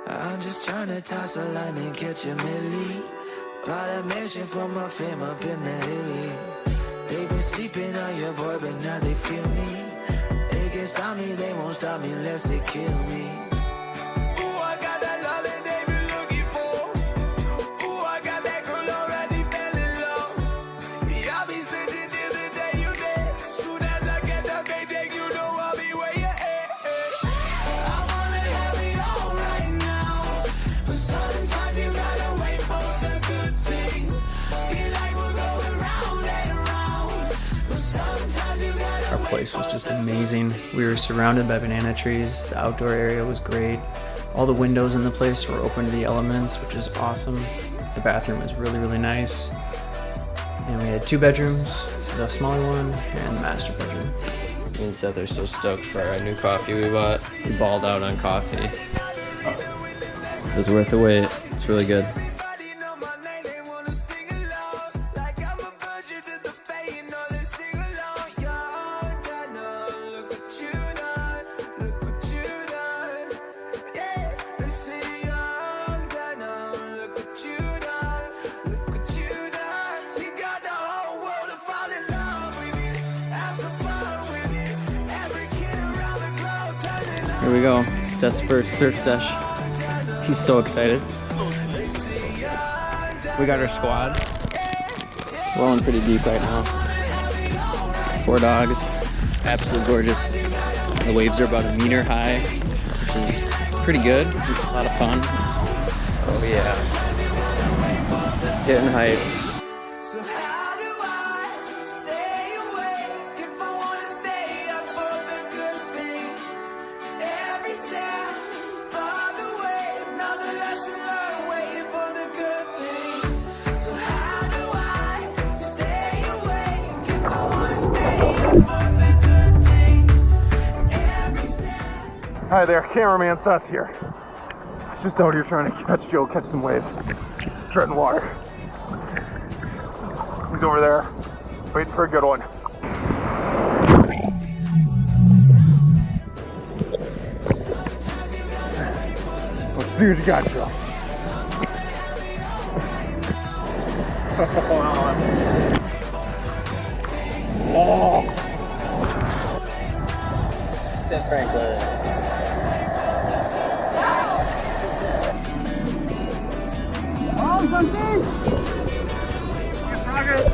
I'm just trying to toss a line and catch a milli. Bought a mansion for my fam up in the hilly. They been sleeping on your boy, but now they feel me. They can't stop me, they won't stop me unless they kill me. Ooh, I got that love that they been looking for. Ooh, I got that girl already fell in love. Yeah, I'll be searching till the day you dead. Soon as I get that paycheck, you know I'll be where you at. I wanna have it all right now, but sometimes you gotta wait for the good thing. Feel like we're going round and round, but sometimes you gotta. Our place was just amazing. We were surrounded by banana trees. The outdoor area was great. All the windows in the place were open to the elements, which is awesome. The bathroom was really, really nice. And we had 2 bedrooms, the smaller one and the master bedroom. Me and Seth are so stoked for our new coffee we bought. We balled out on coffee. It was worth the wait. It's really good. Here we go. Seth's first surf sesh. He's so excited. We got our squad. Rolling pretty deep right now. 4 dogs. It's absolutely gorgeous. The waves are about 1 meter high, which is pretty good. A lot of fun. Oh yeah. Getting hyped. Hi there, cameraman Seth here. Just out here trying to catch some waves. Treading water. He's over there, waiting for a good one. Let's see what you got, Joe. Oh! Just Franklin. Oh, something! Good progress!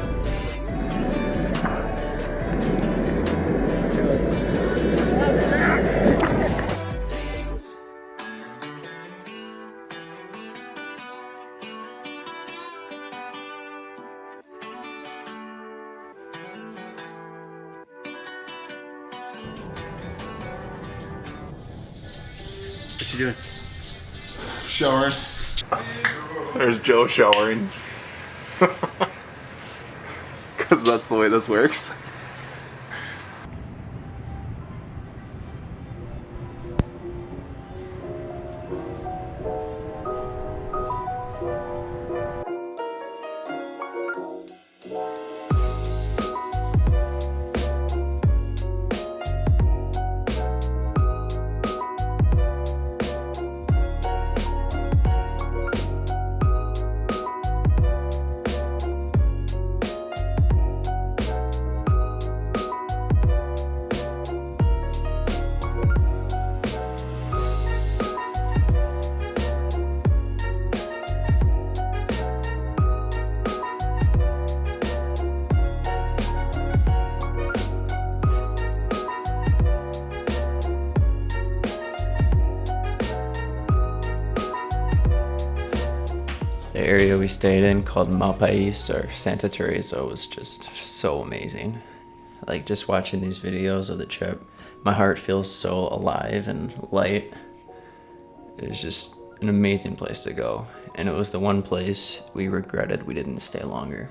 What you doing? Showering. There's Joe showering. Because that's the way this works. The area we stayed in called Malpaís or Santa Theresa was just so amazing. Like just watching these videos of the trip, my heart feels so alive and light. It was just an amazing place to go. And it was the one place we regretted we didn't stay longer.